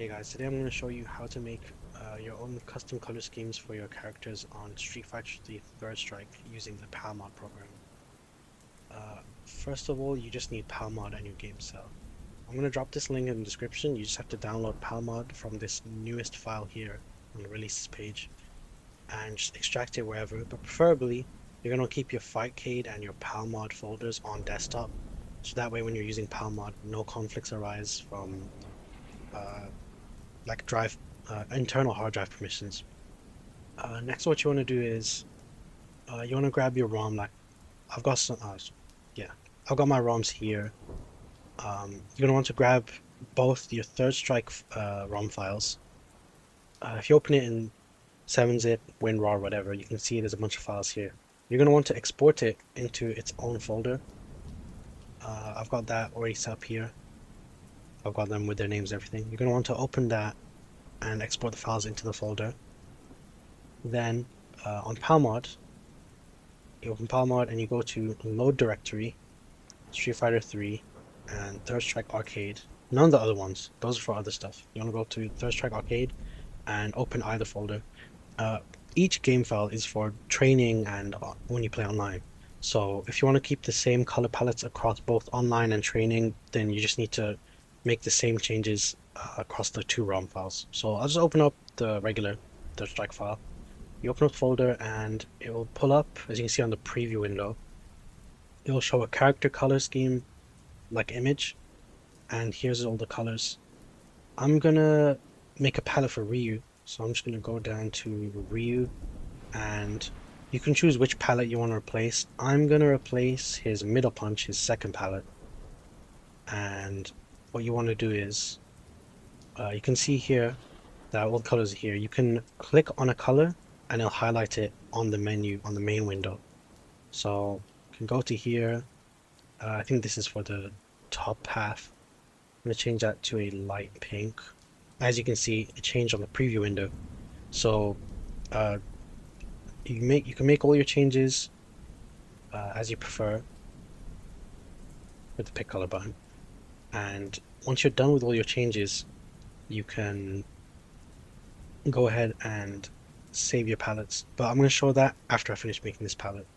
Hey guys, today I'm going to show you how to make your own custom color schemes for your characters on Street Fighter 3 Third Strike using the Palmod program. First of all, you just need Palmod and your game cell. I'm going to drop this link in the description. You just have to download Palmod from this newest file here on the releases page and just extract it wherever, but preferably you're going to keep your Fightcade and your Palmod folders on desktop, so that way when you're using Palmod, no conflicts arise from uh, like drive internal hard drive permissions. Next, what you want to do is you want to grab your ROM. Like I've got some, yeah, I've got my ROMs here. You're gonna want to grab both your Third Strike ROM files. If you open it in 7-zip, WinRAR, whatever, you can see there's a bunch of files here. You're gonna want to export it into its own folder. I've got that already set up here. I've got them with their names, everything. You're gonna want to open that and export the files into the folder. Then on Palmod, you open Palmod and you go to load directory, Street Fighter 3, and Third Strike Arcade. None of the other ones, those are for other stuff. You want to go to Third Strike Arcade and open either folder. Each game file is for training and when you play online. So if you want to keep the same color palettes across both online and training, then you just need to make the same changes across the two ROM files. So I'll just open up the regular Third Strike file. You open up the folder and it will pull up, as you can see on the preview window. It will show a character color scheme like image, and here's all the colors. I'm gonna make a palette for Ryu, so I'm just gonna go down to Ryu, and you can choose which palette you want to replace. I'm gonna replace his middle punch, his second palette. And what you want to do is, you can see here that all the colors are here. You can click on a color and it'll highlight it on the menu, on the main window. So you can go to here. I think this is for the top half. I'm going to change that to a light pink. As you can see, it changed on the preview window. So you can make all your changes as you prefer with the pick color button. And once you're done with all your changes, you can go ahead and save your palettes. But I'm going to show that after I finish making this palette.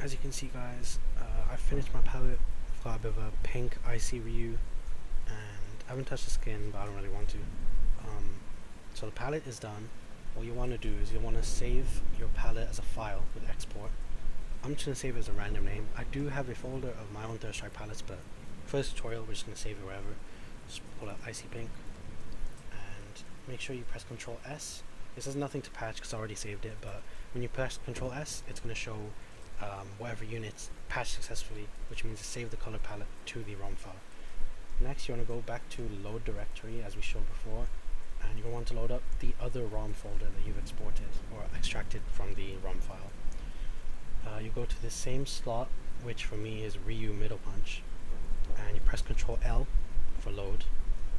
As you can see, guys, I finished my palette. I've got a bit of a pink icy Ryu, and I haven't touched the skin, but I don't really want to. So the palette is done. What you want to do is you want to save your palette as a file with export. I'm just going to save it as a random name. I do have a folder of my own Third Strike palettes, but for this tutorial we're just going to save it wherever. Just pull out icy pink, and make sure you press Ctrl S. This has nothing to patch because I already saved it, but when you press Ctrl S, it's going to show whatever units patched successfully, which means to save the color palette to the ROM file. Next, you want to go back to load directory as we showed before, and you're going to want to load up the other ROM folder that you've exported or extracted from the ROM file. You go to the same slot, which for me is Ryu middle punch, and you press Ctrl L for load.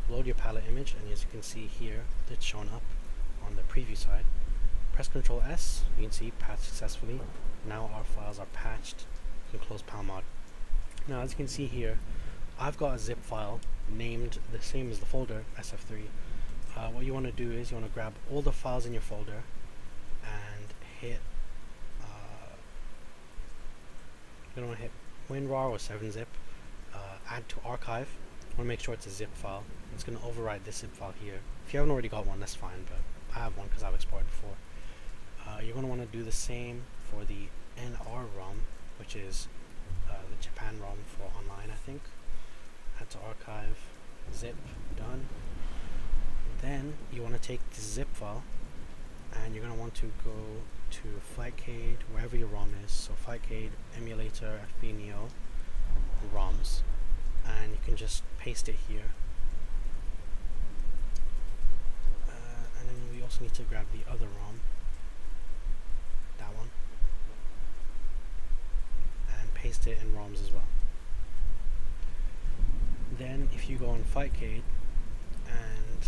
Load your palette image, and as you can see here, it's shown up on the preview side. Press Ctrl S, you can see patched successfully. Now our files are patched. You can close Palmod. Now as you can see here, I've got a zip file named the same as the folder, SF3. What you want to do is you want to grab all the files in your folder and hit you're going to hit WinRAR or 7-zip, add to archive. You want to make sure it's a zip file. It's going to override this zip file here. If you haven't already got one, that's fine, but I have one because I've exported before. You're going to want to do the same for the NR ROM, which is the Japan ROM for online, I think. Add to archive, zip, done. Then you want to take the zip file and you're going to want to go to Fightcade, wherever your ROM is. So Fightcade, Emulator, FB Neo, ROMs, and you can just paste it here. And then we also need to grab the other ROM, that one, paste it in ROMs as well. Then if you go on Fightcade and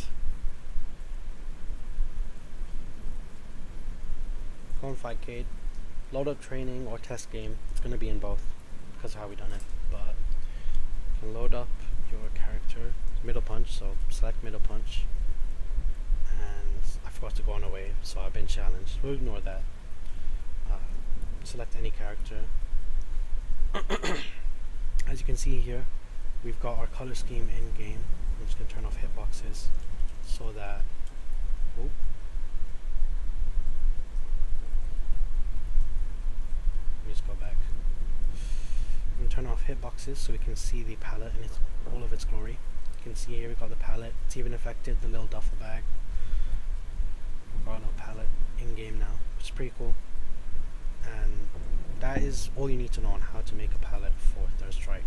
go on Fightcade, load up training or test game, it's going to be in both because of how we done it, but you can load up your character, middle punch, so select middle punch, and I forgot to go on a wave, so I've been challenged, we'll ignore that. Select any character. As you can see here, we've got our color scheme in game. I'm just going to turn off hitboxes so that let me just go back. I'm going to turn off hitboxes so we can see the palette in all of its glory. You can see here we've got the palette. It's even affected the little duffel bag. We've got no palette in game now, which is pretty cool. And that is all you need to know on how to make a palette for Third Strike.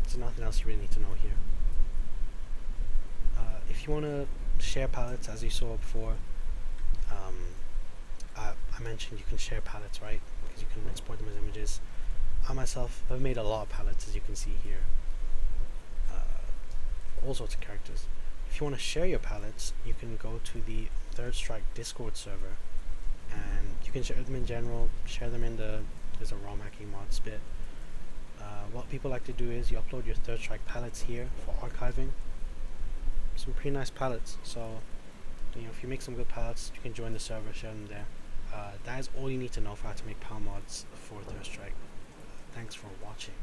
There's nothing else you really need to know here. If you want to share palettes, as you saw before, I mentioned you can share palettes, right? Because you can export them as images. I myself have made a lot of palettes, as you can see here. All sorts of characters. If you want to share your palettes, you can go to the Third Strike Discord server, and you can share them in general, share them in there's a ROM hacking mods bit. What people like to do is you upload your Third Strike palettes here for archiving. Some pretty nice palettes, so if you make some good palettes, you can join the server, share them there. That is all you need to know for how to make Palmods for Third Strike. Thanks for watching.